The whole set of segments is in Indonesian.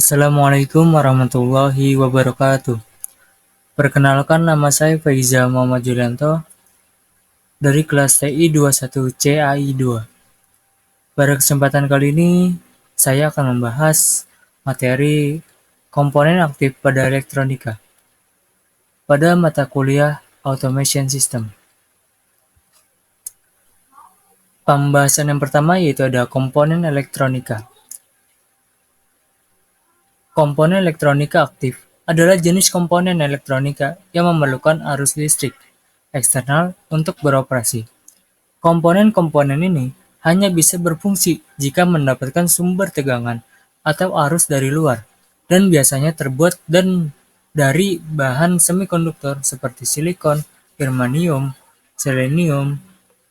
Assalamualaikum warahmatullahi wabarakatuh. Perkenalkan, nama saya Faiza Muhammad Julianto dari kelas TI 21 CAI 2. Pada kesempatan kali ini, saya akan membahas materi komponen aktif pada elektronika pada mata kuliah Automation System. Pembahasan yang pertama yaitu ada komponen elektronika. Komponen elektronika aktif adalah jenis komponen elektronika yang memerlukan arus listrik eksternal untuk beroperasi. Komponen-komponen ini hanya bisa berfungsi jika mendapatkan sumber tegangan atau arus dari luar, dan biasanya terbuat dari bahan semikonduktor seperti silikon, germanium, selenium,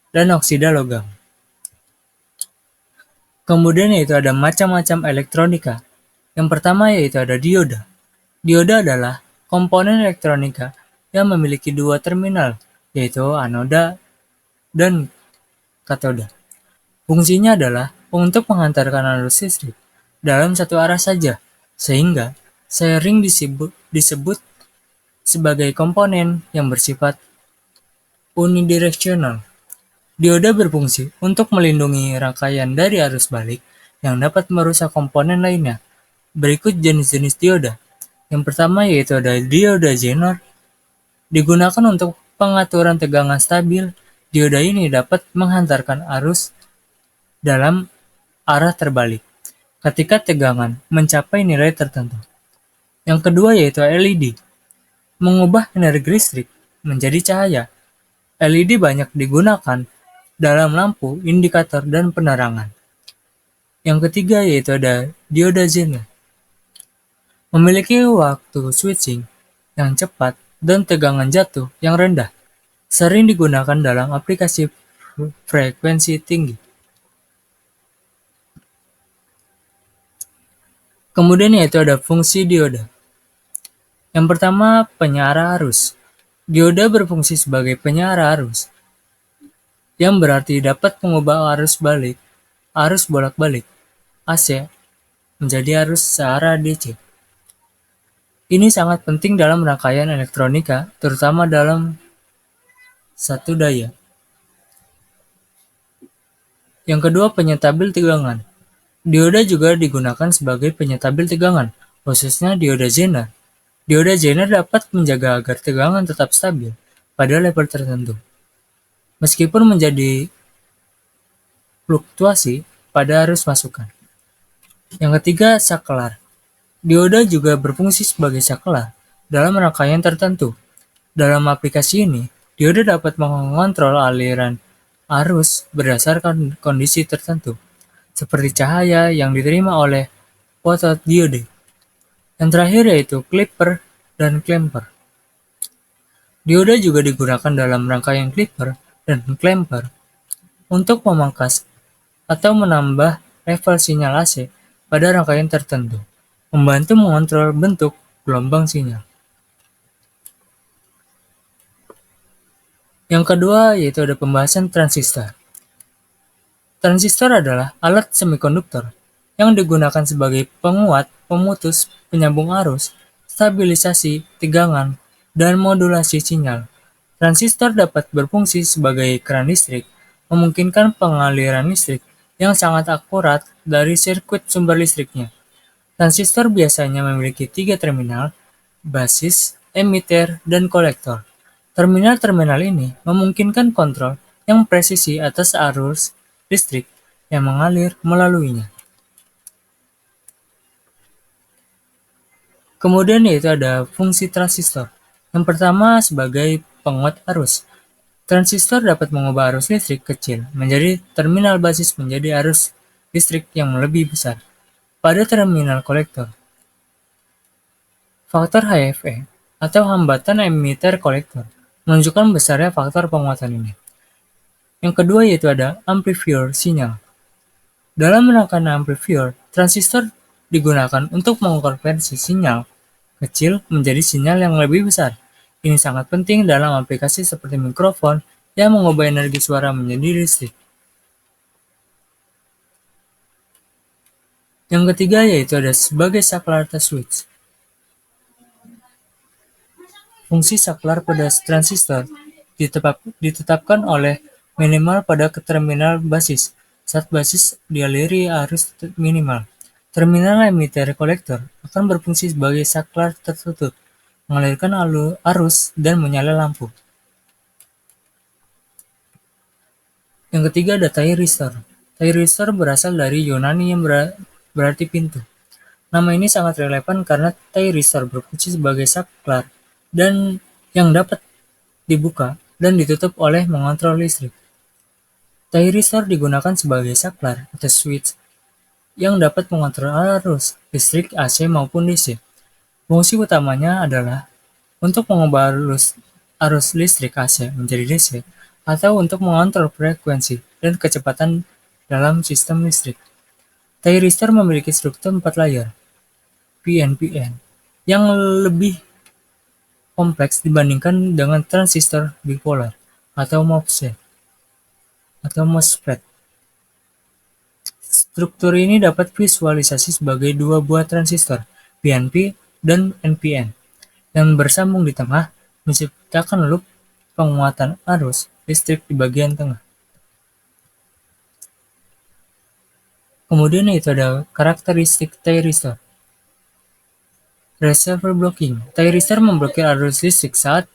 dan oksida logam. Kemudian yaitu ada macam-macam elektronika. Yang pertama yaitu ada dioda. Dioda adalah komponen elektronika yang memiliki dua terminal, yaitu anoda dan katoda. Fungsinya adalah untuk menghantarkan arus listrik dalam satu arah saja, sehingga sering disebut sebagai komponen yang bersifat unidireksional. Dioda berfungsi untuk melindungi rangkaian dari arus balik yang dapat merusak komponen lainnya. Berikut jenis-jenis dioda. Yang pertama yaitu ada dioda Zener, digunakan untuk pengaturan tegangan stabil. Dioda ini dapat menghantarkan arus dalam arah terbalik ketika tegangan mencapai nilai tertentu. Yang kedua yaitu LED, mengubah energi listrik menjadi cahaya. LED banyak digunakan dalam lampu, indikator, dan penerangan. Yang ketiga yaitu ada dioda Zener, memiliki waktu switching yang cepat dan tegangan jatuh yang rendah, sering digunakan dalam aplikasi frekuensi tinggi. Kemudian yaitu ada fungsi dioda. Yang pertama, penyara arus. Dioda berfungsi sebagai penyara arus, yang berarti dapat mengubah arus bolak-balik AC menjadi arus searah DC. Ini sangat penting dalam rangkaian elektronika, terutama dalam satu daya. Yang kedua, penyetabil tegangan. Dioda juga digunakan sebagai penyetabil tegangan, khususnya dioda Zener. Dioda Zener dapat menjaga agar tegangan tetap stabil pada level tertentu, meskipun menjadi fluktuasi pada arus masukan. Yang ketiga, saklar. Dioda juga berfungsi sebagai saklar dalam rangkaian tertentu. Dalam aplikasi ini, dioda dapat mengontrol aliran arus berdasarkan kondisi tertentu, seperti cahaya yang diterima oleh fotodiode. Yang terakhir yaitu clipper dan clamper. Dioda juga digunakan dalam rangkaian clipper dan clamper untuk memangkas atau menambah level sinyal AC pada rangkaian tertentu, membantu mengontrol bentuk gelombang sinyal. Yang kedua yaitu ada pembahasan transistor. Transistor adalah alat semikonduktor yang digunakan sebagai penguat, pemutus, penyambung arus, stabilisasi tegangan, dan modulasi sinyal. Transistor dapat berfungsi sebagai keran listrik, memungkinkan pengaliran listrik yang sangat akurat dari sirkuit sumber listriknya. Transistor biasanya memiliki 3 terminal, basis, emiter, dan kolektor. Terminal-terminal ini memungkinkan kontrol yang presisi atas arus listrik yang mengalir melaluinya. Kemudian yaitu ada fungsi transistor. Yang pertama sebagai penguat arus. Transistor dapat mengubah arus listrik kecil menjadi terminal basis menjadi arus listrik yang lebih besar pada terminal kolektor. Faktor HFE atau hambatan emiter kolektor menunjukkan besarnya faktor penguatan ini. Yang kedua yaitu ada amplifier sinyal. Dalam rangkaian amplifier, transistor digunakan untuk mengkonversi sinyal kecil menjadi sinyal yang lebih besar. Ini sangat penting dalam aplikasi seperti mikrofon yang mengubah energi suara menjadi listrik. Yang ketiga yaitu ada sebagai saklar switch. Fungsi saklar pada transistor ditetapkan oleh minimal pada terminal basis. Saat basis dialiri arus minimal, terminal emitter kolektor akan berfungsi sebagai saklar tertutup, mengalirkan arus dan menyala lampu. Yang ketiga ada thyristor. Thyristor berasal dari Yunani yang berarti pintu. Nama ini sangat relevan karena thyristor berfungsi sebagai saklar dan yang dapat dibuka dan ditutup oleh mengontrol listrik. Thyristor digunakan sebagai saklar atau switch yang dapat mengontrol arus listrik AC maupun DC. Fungsi utamanya adalah untuk mengubah arus listrik AC menjadi DC atau untuk mengontrol frekuensi dan kecepatan dalam sistem listrik. Thyristor memiliki struktur 4 layer, PNPN, yang lebih kompleks dibandingkan dengan transistor bipolar atau MOSFET. Struktur ini dapat visualisasi sebagai dua buah transistor, PNP dan NPN, yang bersambung di tengah, menciptakan loop penguatan arus listrik di bagian tengah. Kemudian itu ada karakteristik thyristor. Reservoir blocking. Thyristor memblokir arus listrik saat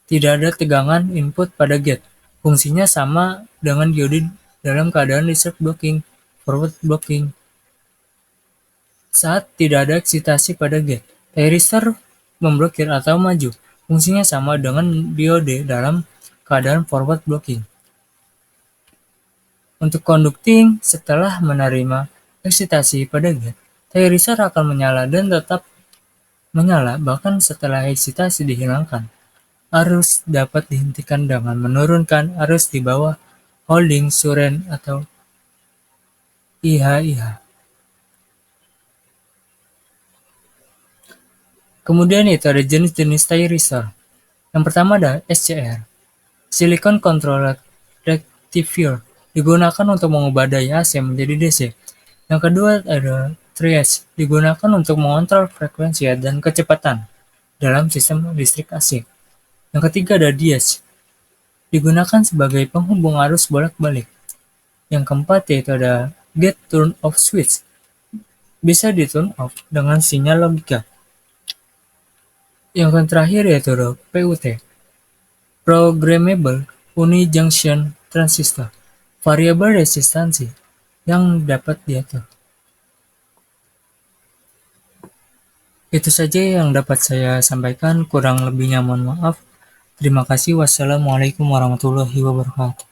tidak ada tegangan input pada gate. Fungsinya sama dengan diode dalam keadaan reserve blocking, forward blocking. Saat tidak ada eksitasi pada gate, thyristor memblokir atau maju. Fungsinya sama dengan diode dalam keadaan forward blocking. Untuk conducting, setelah menerima eksitasi pada gate, thyristor akan menyala dan tetap menyala bahkan setelah eksitasi dihilangkan. Arus dapat dihentikan dengan menurunkan arus di bawah holding current atau IH. Kemudian itu ada jenis-jenis thyristor. Yang pertama ada SCR, Silicon Controlled Rectifier, digunakan untuk mengubah daya AC menjadi DC. Yang kedua ada triage, digunakan untuk mengontrol frekuensi dan kecepatan dalam sistem listrik AC. Yang ketiga ada Diage, digunakan sebagai penghubung arus bolak-balik. Yang keempat yaitu ada Gate Turn Off Switch, bisa di turn off dengan sinyal logika. Yang terakhir yaitu ada PUT, Programmable Unijunction Transistor, variabel resistansi yang dapat diatur. Itu saja yang dapat saya sampaikan, kurang lebihnya mohon maaf. Terima kasih. Wassalamualaikum warahmatullahi wabarakatuh.